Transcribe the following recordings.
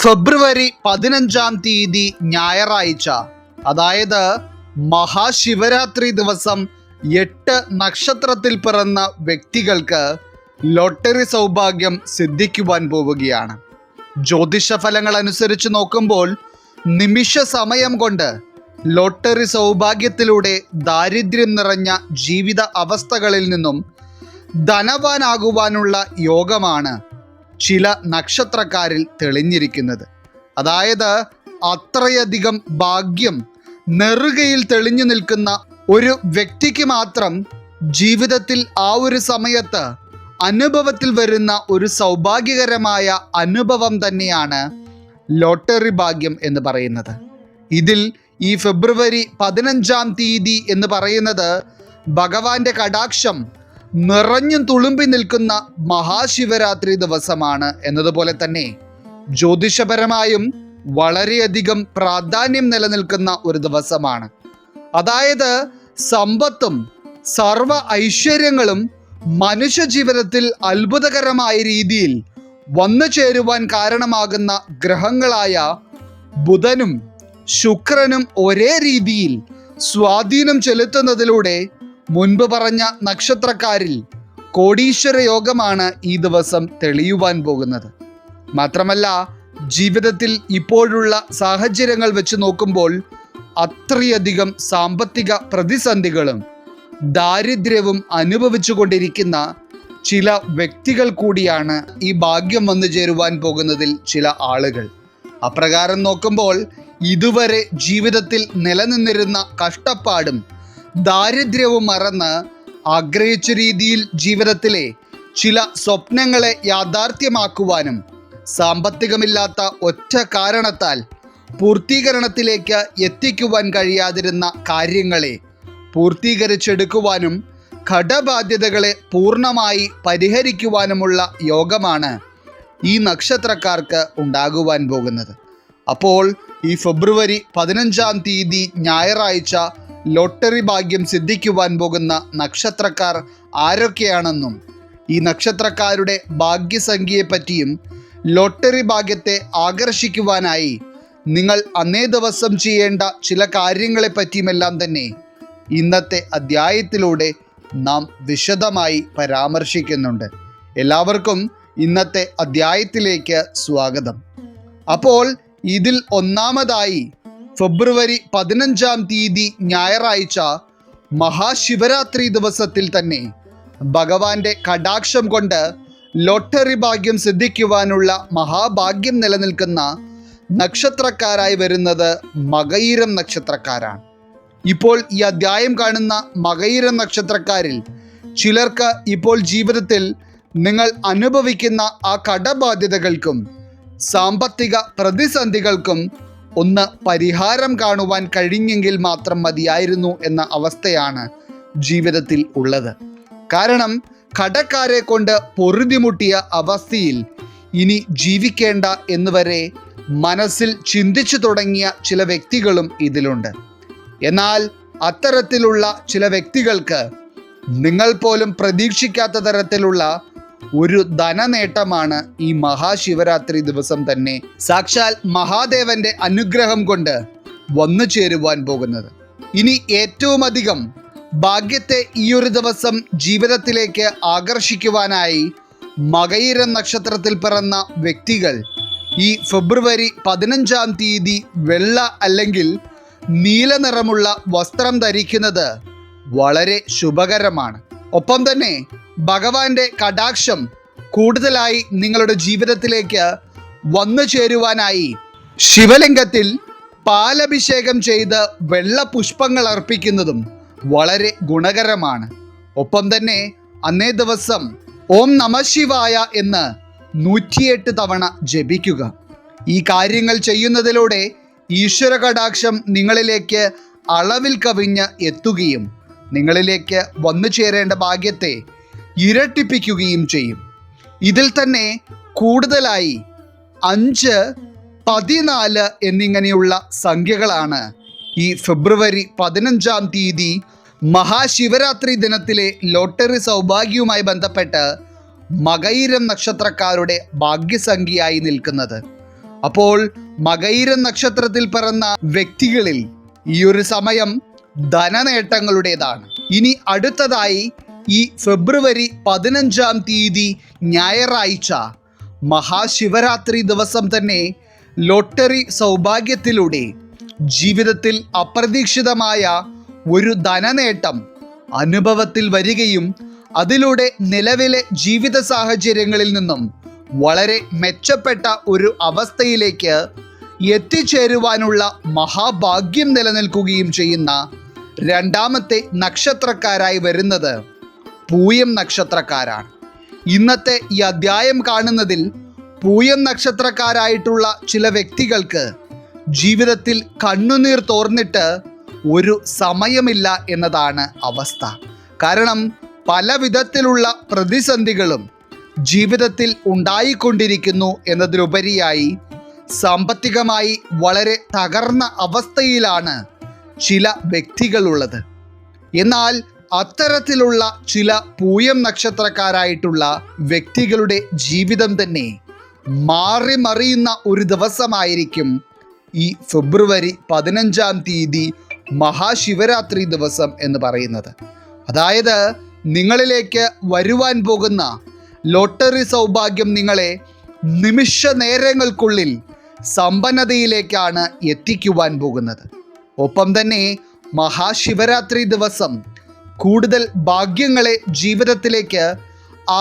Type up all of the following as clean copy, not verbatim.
ഫെബ്രുവരി 15 ഞായറാഴ്ച, അതായത് മഹാശിവരാത്രി ദിവസം 8 നക്ഷത്രത്തിൽ പിറന്ന വ്യക്തികൾക്ക് ലോട്ടറി സൗഭാഗ്യം സിദ്ധിക്കുവാൻ പോവുകയാണ്. ജ്യോതിഷ ഫലങ്ങൾ അനുസരിച്ച് നോക്കുമ്പോൾ നിമിഷ സമയം കൊണ്ട് ലോട്ടറി സൗഭാഗ്യത്തിലൂടെ ദാരിദ്ര്യം നിറഞ്ഞ ജീവിത അവസ്ഥകളിൽ നിന്നും ധനവാനാകുവാനുള്ള യോഗമാണ് ചില നക്ഷത്രക്കാരിൽ തെളിഞ്ഞിരിക്കുന്നത്. അതായത് അത്രയധികം ഭാഗ്യം നെറുകയിൽ തെളിഞ്ഞു നിൽക്കുന്ന ഒരു വ്യക്തിക്ക് മാത്രം ജീവിതത്തിൽ ആ ഒരു സമയത്ത് അനുഭവത്തിൽ വരുന്ന ഒരു സൗഭാഗ്യകരമായ അനുഭവം തന്നെയാണ് ലോട്ടറി ഭാഗ്യം എന്ന് പറയുന്നത്. ഇതിൽ ഈ ഫെബ്രുവരി 15 എന്ന് പറയുന്നത് ഭഗവാന്റെ കടാക്ഷം നിറഞ്ഞും തുളുമ്പി നിൽക്കുന്ന മഹാശിവരാത്രി ദിവസമാണ് എന്നതുപോലെ തന്നെ ജ്യോതിഷപരമായും വളരെയധികം പ്രാധാന്യം നിലനിൽക്കുന്ന ഒരു ദിവസമാണ്. അതായത് സമ്പത്തും സർവ ഐശ്വര്യങ്ങളും മനുഷ്യ ജീവിതത്തിൽ അത്ഭുതകരമായ രീതിയിൽ വന്നു ചേരുവാൻ കാരണമാകുന്ന ഗ്രഹങ്ങളായ ബുധനും ശുക്രനും ഒരേ രീതിയിൽ സ്വാധീനം ചെലുത്തുന്നതിലൂടെ മുൻപ് പറഞ്ഞ നക്ഷത്രക്കാരിൽ കോടീശ്വര യോഗമാണ് ഈ ദിവസം തെളിയുവാൻ പോകുന്നത്. മാത്രമല്ല, ജീവിതത്തിൽ ഇപ്പോഴുള്ള സാഹചര്യങ്ങൾ വെച്ച് നോക്കുമ്പോൾ അത്രയധികം സാമ്പത്തിക പ്രതിസന്ധികളും ദാരിദ്ര്യവും അനുഭവിച്ചു കൊണ്ടിരിക്കുന്ന ചില വ്യക്തികൾ കൂടിയാണ് ഈ ഭാഗ്യം വന്നു ചേരുവാൻ പോകുന്നതിൽ ചില ആളുകൾ. അപ്രകാരം നോക്കുമ്പോൾ ഇതുവരെ ജീവിതത്തിൽ നിലനിന്നിരുന്ന കഷ്ടപ്പാടും ദാരിദ്ര്യവും മറന്ന് ആഗ്രഹിച്ച രീതിയിൽ ജീവിതത്തിലെ ചില സ്വപ്നങ്ങളെ യാഥാർത്ഥ്യമാക്കുവാനും സാമ്പത്തികമില്ലാത്ത ഒറ്റ കാരണത്താൽ പൂർത്തീകരണത്തിലേക്ക് എത്തിക്കുവാൻ കഴിയാതിരുന്ന കാര്യങ്ങളെ പൂർത്തീകരിച്ചെടുക്കുവാനും കടബാധ്യതകളെ പൂർണ്ണമായി പരിഹരിക്കുവാനുമുള്ള യോഗമാണ് ഈ നക്ഷത്രക്കാർക്ക് ഉണ്ടാകുവാൻ പോകുന്നത്. അപ്പോൾ ഈ ഫെബ്രുവരി 15 ഞായറാഴ്ച ലോട്ടറി ഭാഗ്യം സിദ്ധിക്കുവാൻ പോകുന്ന നക്ഷത്രക്കാർ ആരൊക്കെയാണെന്നും ഈ നക്ഷത്രക്കാരുടെ ഭാഗ്യസംഖ്യയെപ്പറ്റിയും ലോട്ടറി ഭാഗ്യത്തെ ആകർഷിക്കുവാനായി നിങ്ങൾ അന്നേ ദിവസം ചെയ്യേണ്ട ചില കാര്യങ്ങളെപ്പറ്റിയുമെല്ലാം തന്നെ ഇന്നത്തെ അധ്യായത്തിലൂടെ നാം വിശദമായി പരാമർശിക്കുന്നുണ്ട്. എല്ലാവർക്കും ഇന്നത്തെ അധ്യായത്തിലേക്ക് സ്വാഗതം. അപ്പോൾ ഇതിൽ ഒന്നാമതായി ഫെബ്രുവരി 15 ഞായറാഴ്ച മഹാശിവരാത്രി ദിവസത്തിൽ തന്നെ ഭഗവാന്റെ കടാക്ഷം കൊണ്ട് ലോട്ടറി ഭാഗ്യം സിദ്ധിക്കുവാനുള്ള മഹാഭാഗ്യം നിലനിൽക്കുന്ന നക്ഷത്രക്കാരായി വരുന്നത് മകയിരം നക്ഷത്രക്കാരാണ്. ഇപ്പോൾ ഈ അധ്യായം കാണുന്ന മകയിരം നക്ഷത്രക്കാരിൽ ചിലർക്ക് ഇപ്പോൾ ജീവിതത്തിൽ നിങ്ങൾ അനുഭവിക്കുന്ന ആ കടബാധ്യതകൾക്കും സാമ്പത്തിക പ്രതിസന്ധികൾക്കും ഒന്ന് പരിഹാരം കാണുവാൻ കഴിഞ്ഞെങ്കിൽ മാത്രം മതിയായിരുന്നു എന്ന അവസ്ഥയാണ് ജീവിതത്തിൽ ഉള്ളത്. കാരണം കടക്കാരെ കൊണ്ട് പൊറുതിമുട്ടിയ അവസ്ഥയിൽ ഇനി ജീവിക്കേണ്ട എന്നുവരെ മനസ്സിൽ ചിന്തിച്ചു തുടങ്ങിയ ചില വ്യക്തികളും ഇതിലുണ്ട്. എന്നാൽ അത്തരത്തിലുള്ള ചില വ്യക്തികൾക്ക് നിങ്ങൾ പോലും പ്രതീക്ഷിക്കാത്ത തരത്തിലുള്ള ഒരു ധനനേട്ടമാണ് ഈ മഹാശിവരാത്രി ദിവസം തന്നെ സാക്ഷാൽ മഹാദേവന്റെ അനുഗ്രഹം കൊണ്ട് വന്നു ചേരുവാൻ പോകുന്നത്. ഇനി ഏറ്റവും അധികം ഭാഗ്യത്തെ ഈ ഒരു ദിവസം ജീവിതത്തിലേക്ക് ആകർഷിക്കുവാനായി മകയിരം നക്ഷത്രത്തിൽ പിറന്ന വ്യക്തികൾ ഈ ഫെബ്രുവരി 15 വെള്ള അല്ലെങ്കിൽ നീല നിറമുള്ള വസ്ത്രം ധരിക്കുന്നത് വളരെ ശുഭകരമാണ്. ഒപ്പം തന്നെ ഭഗവാന്റെ കടാക്ഷം കൂടുതലായി നിങ്ങളുടെ ജീവിതത്തിലേക്ക് വന്നു ചേരുവാനായി ശിവലിംഗത്തിൽ പാലഭിഷേകം ചെയ്ത് വെള്ള പുഷ്പങ്ങൾ അർപ്പിക്കുന്നതും വളരെ ഗുണകരമാണ്. ഒപ്പം തന്നെ അന്നേ ദിവസം ഓം നമഃശിവായ എന്ന് 108 തവണ ജപിക്കുക. ഈ കാര്യങ്ങൾ ചെയ്യുന്നതിലൂടെ ഈശ്വര കടാക്ഷം നിങ്ങളിലേക്ക് അളവിൽ കവിഞ്ഞ് എത്തുകയും നിങ്ങളിലേക്ക് വന്നു ചേരേണ്ട ഭാഗ്യത്തെ ഇരട്ടിപ്പിക്കുകയും ചെയ്യും. ഇതിൽ തന്നെ കൂടുതലായി 5, 14 എന്നിങ്ങനെയുള്ള സംഖ്യകളാണ് ഈ ഫെബ്രുവരി 15 മഹാശിവരാത്രി ദിനത്തിലെ ലോട്ടറി സൗഭാഗ്യവുമായി ബന്ധപ്പെട്ട് മകയിരം നക്ഷത്രക്കാരുടെ ഭാഗ്യസംഖ്യയായി നിൽക്കുന്നത്. അപ്പോൾ മകയിരം നക്ഷത്രത്തിൽ പിറന്ന വ്യക്തികളിൽ ഈ ഒരു സമയം ധനനേട്ടങ്ങളുടേതാണ്. ഇനി അടുത്തതായി ഈ ഫെബ്രുവരി 15 തീയതി ഞായറാഴ്ച മഹാശിവരാത്രി ദിവസം തന്നെ ലോട്ടറി സൗഭാഗ്യത്തിലൂടെ ജീവിതത്തിൽ അപ്രതീക്ഷിതമായ ഒരു ധനനേട്ടം അനുഭവത്തിൽ വരികയും അതിലൂടെ നിലവിലെ ജീവിത സാഹചര്യങ്ങളിൽ നിന്നും വളരെ മെച്ചപ്പെട്ട ഒരു അവസ്ഥയിലേക്ക് എത്തിച്ചേരുവാനുള്ള മഹാഭാഗ്യം നിലനിൽക്കുകയും ചെയ്യുന്ന രണ്ടാമത്തെ നക്ഷത്രക്കാരായി വരുന്നത് പൂയം നക്ഷത്രക്കാരാണ്. ഇന്നത്തെ ഈ അധ്യായം കാണുന്നതിൽ പൂയം നക്ഷത്രക്കാരായിട്ടുള്ള ചില വ്യക്തികൾക്ക് ജീവിതത്തിൽ കണ്ണുനീർ തോർന്നിട്ട് ഒരു സമയമില്ല എന്നതാണ് അവസ്ഥ. കാരണം പല വിധത്തിലുള്ള പ്രതിസന്ധികളും ജീവിതത്തിൽ ഉണ്ടായിക്കൊണ്ടിരിക്കുന്നു എന്നതിലുപരിയായി സാമ്പത്തികമായി വളരെ തകർന്ന അവസ്ഥയിലാണ് ചില വ്യക്തികളുള്ളത്. എന്നാൽ അത്തരത്തിലുള്ള ചില പൂയം നക്ഷത്രക്കാരായിട്ടുള്ള വ്യക്തികളുടെ ജീവിതം തന്നെ മാറി മറിയുന്ന ഒരു ദിവസമായിരിക്കും ഈ ഫെബ്രുവരി 15 തീയതി മഹാശിവരാത്രി ദിവസം എന്ന് പറയുന്നത്. അതായത് നിങ്ങളിലേക്ക് വരുവാൻ പോകുന്ന ലോട്ടറി സൗഭാഗ്യം നിങ്ങളെ നിമിഷ നേരങ്ങൾക്കുള്ളിൽ സമ്പന്നതയിലേക്കാണ് എത്തിക്കുവാൻ പോകുന്നത്. ഒപ്പം തന്നെ മഹാശിവരാത്രി ദിവസം കൂടുതൽ ഭാഗ്യങ്ങളെ ജീവിതത്തിലേക്ക്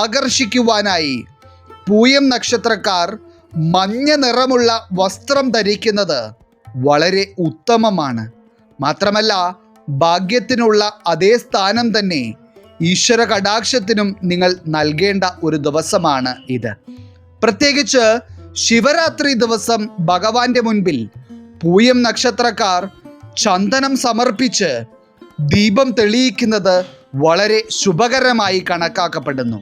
ആകർഷിക്കുവാനായി പൂയം നക്ഷത്രക്കാർ മഞ്ഞ നിറമുള്ള വസ്ത്രം ധരിക്കുന്നത് വളരെ ഉത്തമമാണ്. മാത്രമല്ല ഭാഗ്യത്തിനുള്ള അതേ സ്ഥാനം തന്നെ ഈശ്വര കടാക്ഷത്തിനും നിങ്ങൾ നൽകേണ്ട ഒരു ദിവസമാണ് ഇത്. പ്രത്യേകിച്ച് ശിവരാത്രി ദിവസം ഭഗവാന്റെ മുൻപിൽ പൂയം നക്ഷത്രക്കാർ ചന്ദനം സമർപ്പിച്ച് ദീപം തെളിയിക്കുന്നത് വളരെ ശുഭകരമായി കണക്കാക്കപ്പെടുന്നു.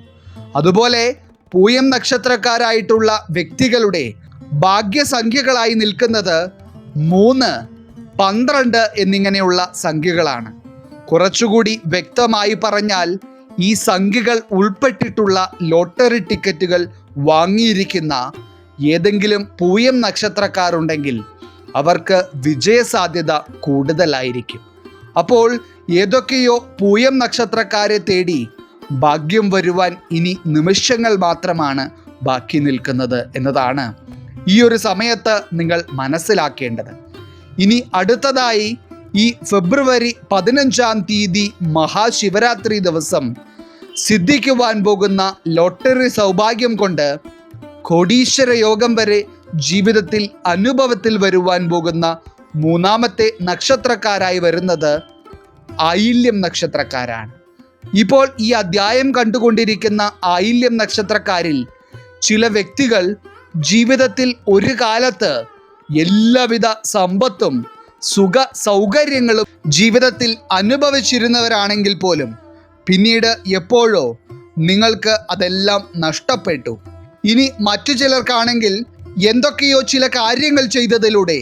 അതുപോലെ പൂയം നക്ഷത്രക്കാരായിട്ടുള്ള വ്യക്തികളുടെ ഭാഗ്യസംഖ്യകളായി നിൽക്കുന്നത് 3, 12 എന്നിങ്ങനെയുള്ള സംഖ്യകളാണ്. കുറച്ചുകൂടി വ്യക്തമായി പറഞ്ഞാൽ ഈ സംഖ്യകൾ ഉൾപ്പെട്ടിട്ടുള്ള ലോട്ടറി ടിക്കറ്റുകൾ വാങ്ങിയിരിക്കുന്ന ഏതെങ്കിലും പൂയം നക്ഷത്രക്കാരുണ്ടെങ്കിൽ അവർക്ക് വിജയസാധ്യത കൂടുതലായിരിക്കും. അപ്പോൾ ഏതൊക്കെയോ പൂയം നക്ഷത്രക്കാരെ തേടി ഭാഗ്യം വരുവാൻ ഇനി നിമിഷങ്ങൾ മാത്രമാണ് ബാക്കി നിൽക്കുന്നത് എന്നതാണ് ഈ ഒരു സമയത്ത് നിങ്ങൾ മനസ്സിലാക്കേണ്ടത്. ഇനി അടുത്തതായി ഈ ഫെബ്രുവരി 15 തീയതി മഹാശിവരാത്രി ദിവസം സിദ്ധിക്കുവാൻ പോകുന്ന ലോട്ടറി സൗഭാഗ്യം കൊണ്ട് കോടീശ്വര യോഗം വരെ ജീവിതത്തിൽ അനുഭവത്തിൽ വരുവാൻ പോകുന്ന മൂന്നാമത്തെ നക്ഷത്രക്കാരായി വരുന്നത് ആയില്യം നക്ഷത്രക്കാരാണ്. ഇപ്പോൾ ഈ അധ്യായം കണ്ടുകൊണ്ടിരിക്കുന്ന ആയില്യം നക്ഷത്രക്കാരിൽ ചില വ്യക്തികൾ ജീവിതത്തിൽ ഒരു കാലത്ത് എല്ലാവിധ സമ്പത്തും സുഖ സൗകര്യങ്ങളും ജീവിതത്തിൽ അനുഭവിച്ചിരുന്നവരാണെങ്കിൽ പോലും പിന്നീട് എപ്പോഴോ നിങ്ങൾക്ക് അതെല്ലാം നഷ്ടപ്പെട്ടു. ഇനി മറ്റു ചിലർക്കാണെങ്കിൽ എന്തൊക്കെയോ ചില കാര്യങ്ങൾ ചെയ്തതിലൂടെ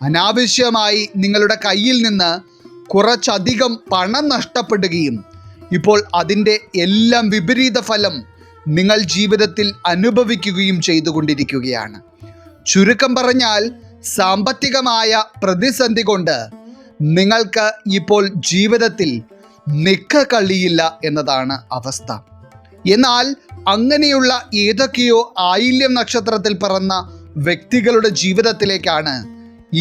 അനാവശ്യമായി നിങ്ങളുടെ കയ്യിൽ നിന്ന് കുറച്ചധികം പണം നഷ്ടപ്പെടുകയും ഇപ്പോൾ അതിൻ്റെ എല്ലാം വിപരീത ഫലം നിങ്ങൾ ജീവിതത്തിൽ അനുഭവിക്കുകയും ചെയ്തുകൊണ്ടിരിക്കുകയാണ്. ചുരുക്കം പറഞ്ഞാൽ സാമ്പത്തികമായ പ്രതിസന്ധി കൊണ്ട് നിങ്ങൾക്ക് ഇപ്പോൾ ജീവിതത്തിൽ നിൽക്കക്കളിയില്ല എന്നതാണ് അവസ്ഥ. എന്നാൽ അങ്ങനെയുള്ള ഏതൊക്കെയോ ആയില്യം നക്ഷത്രത്തിൽ പിറന്ന വ്യക്തികളുടെ ജീവിതത്തിലേക്കാണ്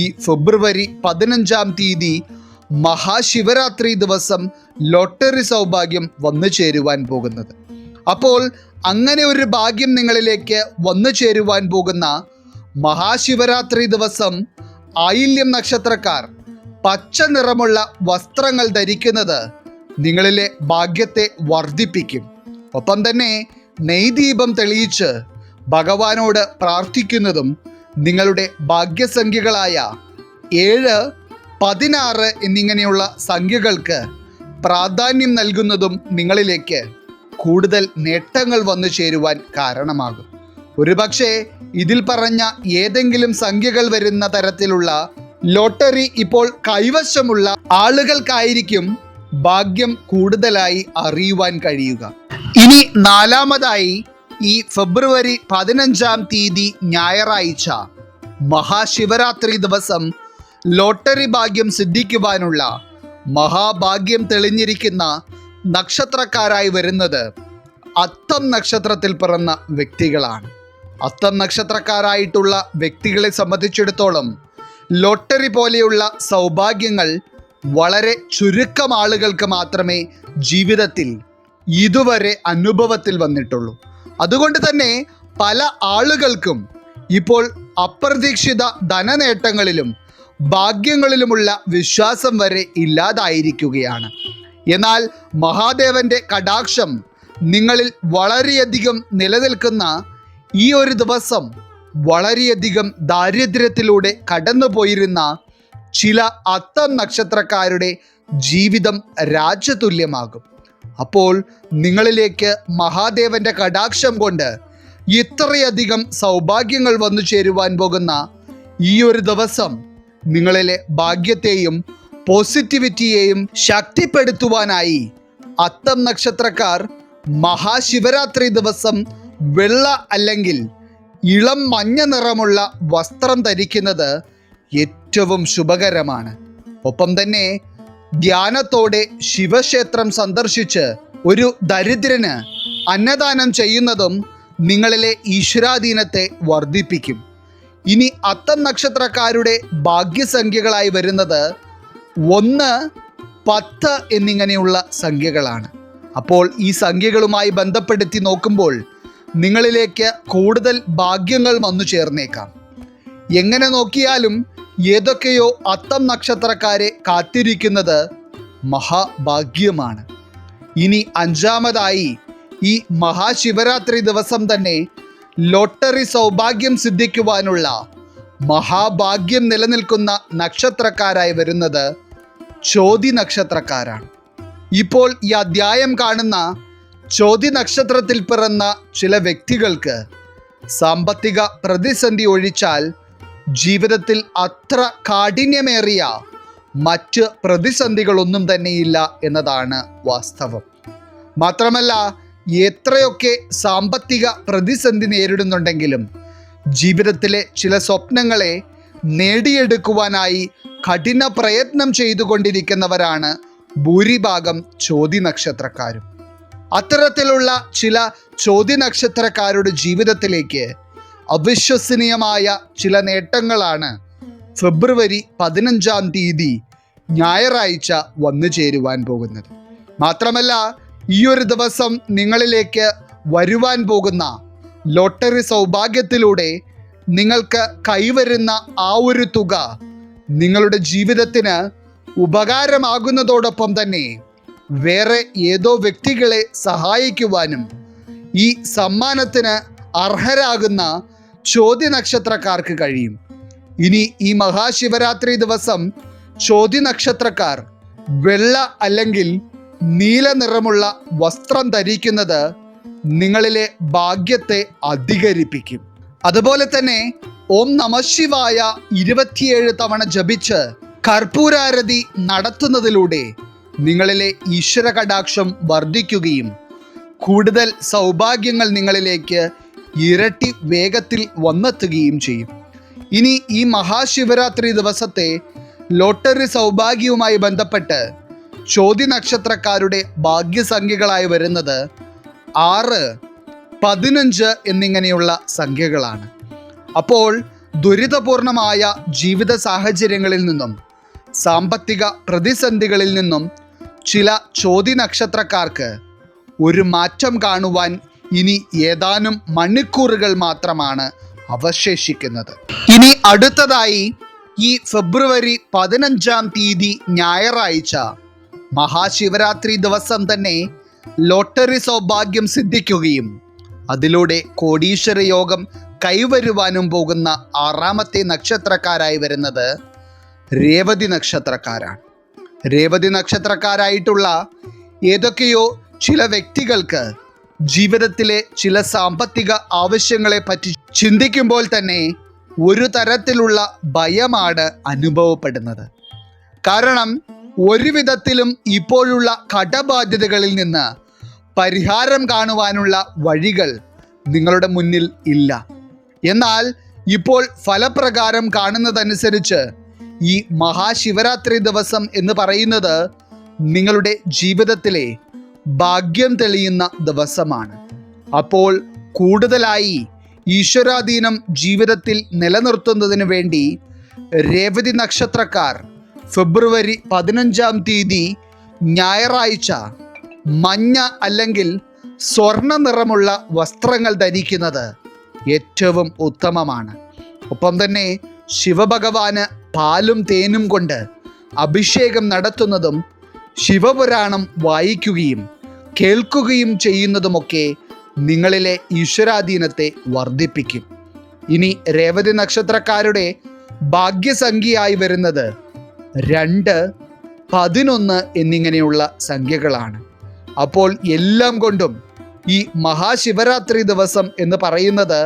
ഈ ഫെബ്രുവരി 15 തീയതി മഹാശിവരാത്രി ദിവസം ലോട്ടറി സൗഭാഗ്യം വന്നു ചേരുവാൻ പോകുന്നത്. അപ്പോൾ അങ്ങനെ ഒരു ഭാഗ്യം നിങ്ങളിലേക്ക് വന്നു ചേരുവാൻ പോകുന്ന മഹാശിവരാത്രി ദിവസം ആയില്യം നക്ഷത്രക്കാർ പച്ച നിറമുള്ള വസ്ത്രങ്ങൾ ധരിക്കുന്നത് നിങ്ങളിലെ ഭാഗ്യത്തെ വർദ്ധിപ്പിക്കും. ഒപ്പം തന്നെ നെയ്ദീപം തെളിയിച്ച് ഭഗവാനോട് പ്രാർത്ഥിക്കുന്നതും നിങ്ങളുടെ ഭാഗ്യസംഖ്യകളായ 7, 16 എന്നിങ്ങനെയുള്ള സംഖ്യകൾക്ക് പ്രാധാന്യം നൽകുന്നതും നിങ്ങളിലേക്ക് കൂടുതൽ നേട്ടങ്ങൾ വന്നു ചേരുവാൻ കാരണമാകും. ഒരുപക്ഷെ ഇതിൽ പറഞ്ഞ ഏതെങ്കിലും സംഖ്യകൾ വരുന്ന തരത്തിലുള്ള ലോട്ടറി ഇപ്പോൾ കൈവശമുള്ള ആളുകൾക്കായിരിക്കും ഭാഗ്യം കൂടുതലായി അറിയുവാൻ കഴിയുക. ഇനി നാലാമതായി ഈ ഫെബ്രുവരി 15 തീയതി ഞായറാഴ്ച മഹാശിവരാത്രി ദിവസം ലോട്ടറി ഭാഗ്യം സിദ്ധിക്കുവാനുള്ള മഹാഭാഗ്യം തെളിഞ്ഞിരിക്കുന്ന നക്ഷത്രക്കാരായി വരുന്നത് അത്തം നക്ഷത്രത്തിൽ പിറന്ന വ്യക്തികളാണ്. അത്തം നക്ഷത്രക്കാരായിട്ടുള്ള വ്യക്തികളെ സംബന്ധിച്ചിടത്തോളം ലോട്ടറി പോലെയുള്ള സൗഭാഗ്യങ്ങൾ വളരെ ചുരുക്കം ആളുകൾക്ക് മാത്രമേ ജീവിതത്തിൽ ഇതുവരെ അനുഭവത്തിൽ വന്നിട്ടുള്ളൂ. അതുകൊണ്ട് തന്നെ പല ആളുകൾക്കും ഇപ്പോൾ അപ്രതീക്ഷിത ധനനേട്ടങ്ങളിലും ഭാഗ്യങ്ങളിലുമുള്ള വിശ്വാസം വരെ ഇല്ലാതായിരിക്കുകയാണ്. എന്നാൽ മഹാദേവന്റെ കടാക്ഷം നിങ്ങളിൽ വളരെയധികം നിലനിൽക്കുന്ന ഈ ഒരു ദിവസം വളരെയധികം ദാരിദ്ര്യത്തിലൂടെ കടന്നുപോയിരുന്ന ചില അത്തം നക്ഷത്രക്കാരുടെ ജീവിതം രാജ്യതുല്യമാകും. അപ്പോൾ നിങ്ങളിലേക്ക് മഹാദേവന്റെ കടാക്ഷം കൊണ്ട് ഇത്രയധികം സൗഭാഗ്യങ്ങൾ വന്നു ചേരുവാൻ പോകുന്ന ഈ ഒരു ദിവസം നിങ്ങളിലെ ഭാഗ്യത്തെയും പോസിറ്റിവിറ്റിയെയും ശക്തിപ്പെടുത്തുവാനായി അത്തം നക്ഷത്രക്കാർ മഹാശിവരാത്രി ദിവസം വെള്ള അല്ലെങ്കിൽ ഇളം മഞ്ഞ നിറമുള്ള വസ്ത്രം ധരിക്കുന്നത് ഏറ്റവും ശുഭകരമാണ്. ഒപ്പം തന്നെ ധ്യാനത്തോടെ ശിവക്ഷേത്രം സന്ദർശിച്ച് ഒരു ദരിദ്രന് അന്നദാനം ചെയ്യുന്നതും നിങ്ങളിലെ ഈശ്വരാധീനത്തെ വർദ്ധിപ്പിക്കും. ഇനി അത്തം നക്ഷത്രക്കാരുടെ ഭാഗ്യസംഖ്യകളായി വരുന്നത് 1, 10 എന്നിങ്ങനെയുള്ള സംഖ്യകളാണ്. അപ്പോൾ ഈ സംഖ്യകളുമായി ബന്ധപ്പെടുത്തി നോക്കുമ്പോൾ നിങ്ങളിലേക്ക് കൂടുതൽ ഭാഗ്യങ്ങൾ വന്നു ചേർന്നേക്കാം. എങ്ങനെ നോക്കിയാലും ഏതൊക്കെയോ അത്തം നക്ഷത്രക്കാരെ കാത്തിരിക്കുന്നത് മഹാഭാഗ്യമാണ്. ഇനി 5ാമതായി ഈ മഹാശിവരാത്രി ദിവസം തന്നെ ലോട്ടറി സൗഭാഗ്യം സിദ്ധിക്കുവാനുള്ള മഹാഭാഗ്യം നിലനിൽക്കുന്ന നക്ഷത്രക്കാരായി വരുന്നത് ചോതി നക്ഷത്രക്കാരാണ്. ഇപ്പോൾ ഈ അധ്യായം കാണുന്ന ചോതി നക്ഷത്രത്തിൽ പിറന്ന ചില വ്യക്തികൾക്ക് സാമ്പത്തിക പ്രതിസന്ധി ഒഴിച്ചാൽ ജീവിതത്തിൽ അത്ര കാഠിന്യമേറിയ മറ്റ് പ്രതിസന്ധികളൊന്നും തന്നെയില്ല എന്നതാണ് വാസ്തവം. മാത്രമല്ല, എത്രയൊക്കെ സാമ്പത്തിക പ്രതിസന്ധി നേരിടുന്നുണ്ടെങ്കിലും ജീവിതത്തിലെ ചില സ്വപ്നങ്ങളെ നേടിയെടുക്കുവാനായി കഠിന പ്രയത്നം ചെയ്തുകൊണ്ടിരിക്കുന്നവരാണ് ഭൂരിഭാഗം ചോതി നക്ഷത്രക്കാരും. അത്തരത്തിലുള്ള ചില ചോതി നക്ഷത്രക്കാരുടെ ജീവിതത്തിലേക്ക് അവിശ്വസനീയമായ ചില നേട്ടങ്ങളാണ് ഫെബ്രുവരി 15-ാം തീയതി ഞായറാഴ്ച വന്നു ചേരുവാൻ പോകുന്നത്. മാത്രമല്ല, ഈ ഒരു ദിവസം നിങ്ങളിലേക്ക് വരുവാൻ പോകുന്ന ലോട്ടറി സൗഭാഗ്യത്തിലൂടെ നിങ്ങൾക്ക് കൈവരുന്ന ആ ഒരു തുക നിങ്ങളുടെ ജീവിതത്തിന് ഉപകാരമാകുന്നതോടൊപ്പം തന്നെ വേറെ ഏതോ വ്യക്തികളെ സഹായിക്കുവാനും ഈ സമ്മാനത്തിന് അർഹരാകുന്ന ചോതി നക്ഷത്രക്കാർക്ക് കഴിയും. ഇനി ഈ മഹാശിവരാത്രി ദിവസം ചോതി നക്ഷത്രക്കാർ വെള്ള അല്ലെങ്കിൽ നീല നിറമുള്ള വസ്ത്രം ധരിക്കുന്നത് നിങ്ങളിലെ ഭാഗ്യത്തെ അധികരിപ്പിക്കും. അതുപോലെ തന്നെ ഓം നമഃശിവായ 27 തവണ ജപിച്ച് കർപ്പൂരാരതി നടത്തുന്നതിലൂടെ നിങ്ങളിലെ ഈശ്വര കടാക്ഷം വർദ്ധിക്കുകയും കൂടുതൽ സൗഭാഗ്യങ്ങൾ നിങ്ങളിലേക്ക് ഇരട്ടി വേഗത്തിൽ വന്നെത്തുകയും ചെയ്യും. ഇനി ഈ മഹാശിവരാത്രി ദിവസത്തെ ലോട്ടറി സൗഭാഗ്യവുമായി ബന്ധപ്പെട്ട് ചോതി നക്ഷത്രക്കാരുടെ ഭാഗ്യസംഖ്യകളായി വരുന്നത് 6, 15 എന്നിങ്ങനെയുള്ള സംഖ്യകളാണ്. അപ്പോൾ ദുരിതപൂർണമായ ജീവിത സാഹചര്യങ്ങളിൽ നിന്നും സാമ്പത്തിക പ്രതിസന്ധികളിൽ നിന്നും ചില ചോതി നക്ഷത്രക്കാർക്ക് ഒരു മാറ്റം കാണുവാൻ ഇനി ഏതാനും മണിക്കൂറുകൾ മാത്രമാണ് അവശേഷിക്കുന്നത്. ഇനി അടുത്തതായി ഈ ഫെബ്രുവരി 15-ാം തീയതി ഞായറാഴ്ച മഹാശിവരാത്രി ദിവസം തന്നെ ലോട്ടറി സൗഭാഗ്യം സിദ്ധിക്കുകയും അതിലൂടെ കോടീശ്വര യോഗം കൈവരുവാനും പോകുന്ന 6ാമത്തെ നക്ഷത്രക്കാരായി വരുന്നത് രേവതി നക്ഷത്രക്കാരാണ്. രേവതി നക്ഷത്രക്കാരായിട്ടുള്ള ഏതൊക്കെയോ ചില വ്യക്തികൾക്ക് ജീവിതത്തിലെ ചില സാമ്പത്തിക ആവശ്യങ്ങളെ പറ്റി ചിന്തിക്കുമ്പോൾ തന്നെ ഒരു തരത്തിലുള്ള ഭയമാണ് അനുഭവപ്പെടുന്നത്. കാരണം ഒരു വിധത്തിലും ഇപ്പോഴുള്ള കടബാധ്യതകളിൽ നിന്ന് പരിഹാരം കാണുവാനുള്ള വഴികൾ നിങ്ങളുടെ മുന്നിൽ ഇല്ല. എന്നാൽ ഇപ്പോൾ ഫലപ്രകാരം കാണുന്നതനുസരിച്ച് ഈ മഹാശിവരാത്രി ദിവസം എന്ന് പറയുന്നത് നിങ്ങളുടെ ജീവിതത്തിലെ ഭാഗ്യം തെളിയുന്ന ദിവസമാണ്. അപ്പോൾ കൂടുതലായി ഈശ്വരാധീനം ജീവിതത്തിൽ നിലനിർത്തുന്നതിന് വേണ്ടി രേവതി നക്ഷത്രക്കാർ ഫെബ്രുവരി 15-ാം തീയതി ഞായറാഴ്ച മഞ്ഞ അല്ലെങ്കിൽ സ്വർണ്ണ നിറമുള്ള വസ്ത്രങ്ങൾ ധരിക്കുന്നത് ഏറ്റവും ഉത്തമമാണ്. ഒപ്പം തന്നെ ശിവഭഗവാന് പാലും തേനും കൊണ്ട് അഭിഷേകം നടത്തുന്നതും ശിവപുരാണം വായിക്കുകയും കേൾക്കുകയും ചെയ്യുന്നതുമൊക്കെ നിങ്ങളിലെ ഈശ്വരാധീനത്തെ വർദ്ധിപ്പിക്കും. ഇനി രേവതി നക്ഷത്രക്കാരുടെ ഭാഗ്യസംഖ്യയായി വരുന്നത് 2, 11 എന്നിങ്ങനെയുള്ള സംഖ്യകളാണ്. അപ്പോൾ എല്ലാം കൊണ്ടും ഈ മഹാശിവരാത്രി ദിവസം എന്ന് പറയുന്നത്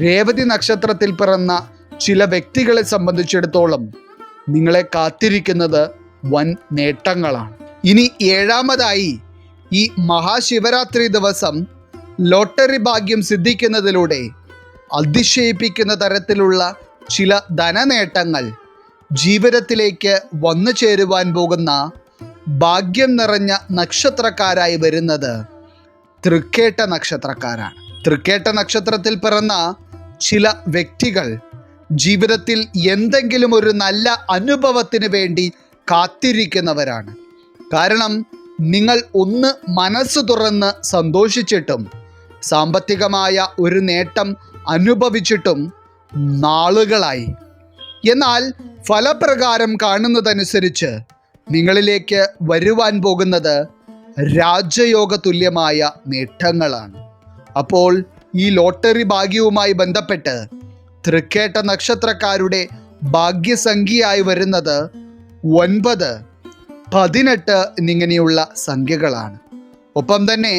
രേവതി നക്ഷത്രത്തിൽ പിറന്ന ചില വ്യക്തികളെ സംബന്ധിച്ചിടത്തോളം നിങ്ങളെ കാത്തിരിക്കുന്നത് വൻ നേട്ടങ്ങളാണ്. ഇനി 7-മതായി ഈ മഹാശിവരാത്രി ദിവസം ലോട്ടറി ഭാഗ്യം സിദ്ധിക്കുന്നതിലൂടെ അതിശയിപ്പിക്കുന്ന തരത്തിലുള്ള ചില ധനനേട്ടങ്ങൾ ജീവിതത്തിലേക്ക് വന്നു ചേരുവാൻ പോകുന്ന ഭാഗ്യം നിറഞ്ഞ നക്ഷത്രക്കാരായി വരുന്നത് തൃക്കേട്ട നക്ഷത്രക്കാരാണ്. തൃക്കേട്ട നക്ഷത്രത്തിൽ പിറന്ന ചില വ്യക്തികൾ ജീവിതത്തിൽ എന്തെങ്കിലും ഒരു നല്ല അനുഭവത്തിന് വേണ്ടി കാത്തിരിക്കുന്നവരാണ്. കാരണം നിങ്ങൾ ഒന്ന് മനസ്സ് തുറന്ന് സന്തോഷിച്ചിട്ടും സാമ്പത്തികമായ ഒരു നേട്ടം അനുഭവിച്ചിട്ടും നാളുകളായി. എന്നാൽ ഫലപ്രകാരം കാണുന്നതനുസരിച്ച് നിങ്ങളിലേക്ക് വരുവാൻ പോകുന്നത് രാജയോഗ തുല്യമായ നേട്ടങ്ങളാണ്. അപ്പോൾ ഈ ലോട്ടറി ഭാഗ്യവുമായി ബന്ധപ്പെട്ട് തൃക്കേട്ട നക്ഷത്രക്കാരുടെ ഭാഗ്യസംഖ്യയായി വരുന്നത് 9, 18 എന്നിങ്ങനെയുള്ള സംഖ്യകളാണ്. ഒപ്പം തന്നെ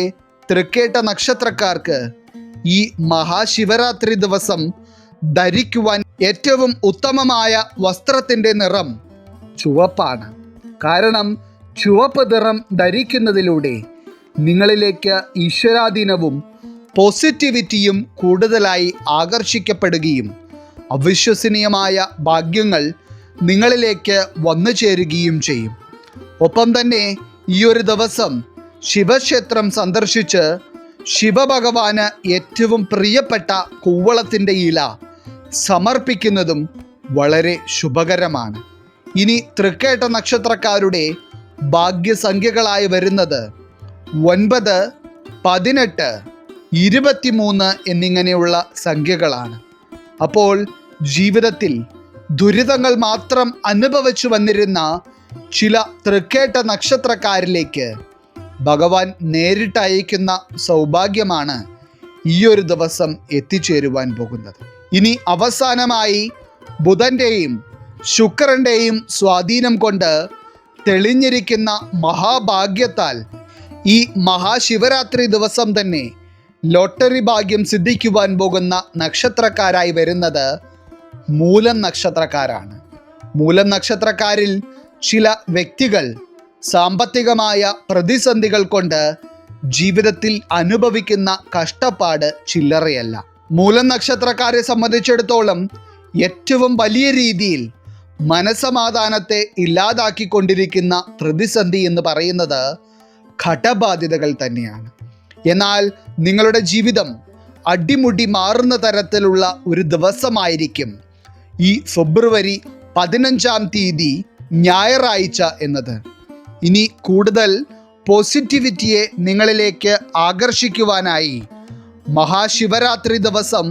തൃക്കേട്ട നക്ഷത്രക്കാർക്ക് ഈ മഹാശിവരാത്രി ദിവസം ധരിക്കുവാൻ ഏറ്റവും ഉത്തമമായ വസ്ത്രത്തിൻ്റെ നിറം ചുവപ്പാണ്. കാരണം ചുവപ്പ് നിറം ധരിക്കുന്നതിലൂടെ നിങ്ങളിലേക്ക് ഈശ്വരാധീനവും പോസിറ്റിവിറ്റിയും കൂടുതലായി ആകർഷിക്കപ്പെടുകയും അവിശ്വസനീയമായ ഭാഗ്യങ്ങൾ നിങ്ങളിലേക്ക് വന്നു ചേരുകയും ചെയ്യും. ഒപ്പം തന്നെ ഈ ഒരു ദിവസം ശിവക്ഷേത്രം സന്ദർശിച്ച് ശിവഭഗവാന് ഏറ്റവും പ്രിയപ്പെട്ട കൂവളത്തിൻ്റെ ഇല സമർപ്പിക്കുന്നതും വളരെ ശുഭകരമാണ്. ഇനി തൃക്കേട്ട നക്ഷത്രക്കാരുടെ ഭാഗ്യസംഖ്യകളായി വരുന്നത് 9, 18, 23 എന്നിങ്ങനെയുള്ള സംഖ്യകളാണ്. അപ്പോൾ ജീവിതത്തിൽ ദുരിതങ്ങൾ മാത്രം അനുഭവിച്ചു വന്നിരുന്ന ചില തൃക്കേട്ട നക്ഷത്രക്കാരിലേക്ക് ഭഗവാൻ നേരിട്ടയക്കുന്ന സൗഭാഗ്യമാണ് ഈ ഒരു ദിവസം എത്തിച്ചേരുവാൻ പോകുന്നത്. ഇനി അവസാനമായി ബുധൻ്റെയും ശുക്രൻ്റെയും സ്വാധീനം കൊണ്ട് തെളിഞ്ഞിരിക്കുന്ന മഹാഭാഗ്യത്താൽ ഈ മഹാശിവരാത്രി ദിവസം തന്നെ ലോട്ടറി ഭാഗ്യം സിദ്ധിക്കുവാൻ പോകുന്ന നക്ഷത്രക്കാരായി വരുന്നത് മൂലം നക്ഷത്രക്കാരാണ്. മൂലം നക്ഷത്രക്കാരിൽ ചില വ്യക്തികൾ സാമ്പത്തികമായ പ്രതിസന്ധികൾ കൊണ്ട് ജീവിതത്തിൽ അനുഭവിക്കുന്ന കഷ്ടപ്പാട് ചില്ലറയല്ല. മൂലം നക്ഷത്രക്കാരെ സംബന്ധിച്ചിടത്തോളം ഏറ്റവും വലിയ രീതിയിൽ മനസമാധാനത്തെ ഇല്ലാതാക്കിക്കൊണ്ടിരിക്കുന്ന പ്രതിസന്ധി എന്ന് പറയുന്നത് ഘടബാധ്യതകൾ തന്നെയാണ്. എന്നാൽ നിങ്ങളുടെ ജീവിതം അടിമുടി മാറുന്ന തരത്തിലുള്ള ഒരു ദിവസമായിരിക്കും ഈ ഫെബ്രുവരി 15-ാം തീയതി ഞായറാഴ്ച എന്നത്. ഇനി കൂടുതൽ പോസിറ്റിവിറ്റിയെ നിങ്ങളിലേക്ക് ആകർഷിക്കുവാനായി മഹാശിവരാത്രി ദിവസം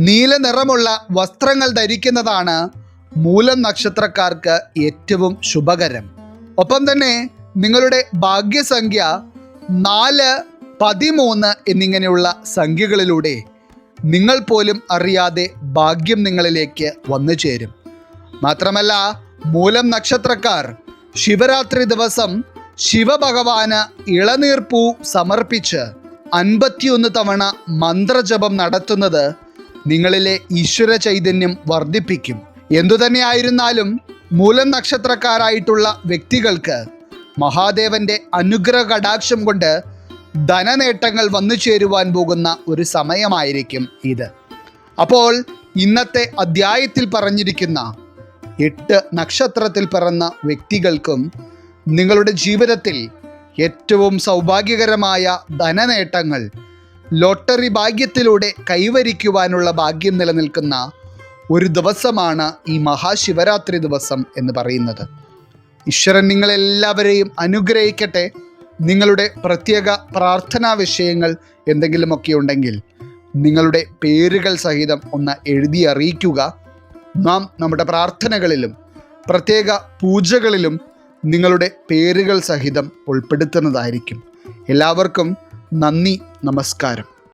നീല നിറമുള്ള വസ്ത്രങ്ങൾ ധരിക്കുന്നതാണ് മൂലം നക്ഷത്രക്കാർക്ക് ഏറ്റവും ശുഭകരം. ഒപ്പം തന്നെ നിങ്ങളുടെ ഭാഗ്യസംഖ്യ 4, 13 എന്നിങ്ങനെയുള്ള സംഖ്യകളിലൂടെ നിങ്ങൾ പോലും അറിയാതെ ഭാഗ്യം നിങ്ങളിലേക്ക് വന്നു ചേരും. മാത്രമല്ല മൂലം നക്ഷത്രക്കാർ ശിവരാത്രി ദിവസം ശിവഭഗവാന് ഇളനീർപ്പൂ സമർപ്പിച്ച് 51 തവണ മന്ത്രജപം നടത്തുന്നത് നിങ്ങളിലെ ഈശ്വര ചൈതന്യം വർദ്ധിപ്പിക്കും. എന്തുതന്നെയായിരുന്നാലും മൂലം നക്ഷത്രക്കാരായിട്ടുള്ള വ്യക്തികൾക്ക് മഹാദേവന്റെ അനുഗ്രഹ കടാക്ഷം കൊണ്ട് ധനനേട്ടങ്ങൾ വന്നു ചേരുവാൻ പോകുന്ന ഒരു സമയമായിരിക്കും ഇത്. അപ്പോൾ ഇന്നത്തെ അധ്യായത്തിൽ പറഞ്ഞിരിക്കുന്ന 8 നക്ഷത്രത്തിൽ പിറന്ന വ്യക്തികൾക്കും നിങ്ങളുടെ ജീവിതത്തിൽ ഏറ്റവും സൗഭാഗ്യകരമായ ധനനേട്ടങ്ങൾ ലോട്ടറി ഭാഗ്യത്തിലൂടെ കൈവരിക്കുവാനുള്ള ഭാഗ്യം നിലനിൽക്കുന്ന ഒരു ദിവസമാണ് ഈ മഹാശിവരാത്രി ദിവസം എന്ന് പറയുന്നത്. ഈശ്വരൻ നിങ്ങളെല്ലാവരെയും അനുഗ്രഹിക്കട്ടെ. നിങ്ങളുടെ പ്രത്യേക പ്രാർത്ഥനാ വിഷയങ്ങൾ എന്തെങ്കിലുമൊക്കെ ഉണ്ടെങ്കിൽ നിങ്ങളുടെ പേരുകൾ സഹിതം ഒന്ന് എഴുതി അറിയിക്കുക. നാം നമ്മുടെ പ്രാർത്ഥനകളിലും പ്രത്യേക പൂജകളിലും നിങ്ങളുടെ പേരുകൾ സഹിതം ഉൾപ്പെടുത്തുന്നതായിരിക്കും. എല്ലാവർക്കും നന്ദി, നമസ്കാരം.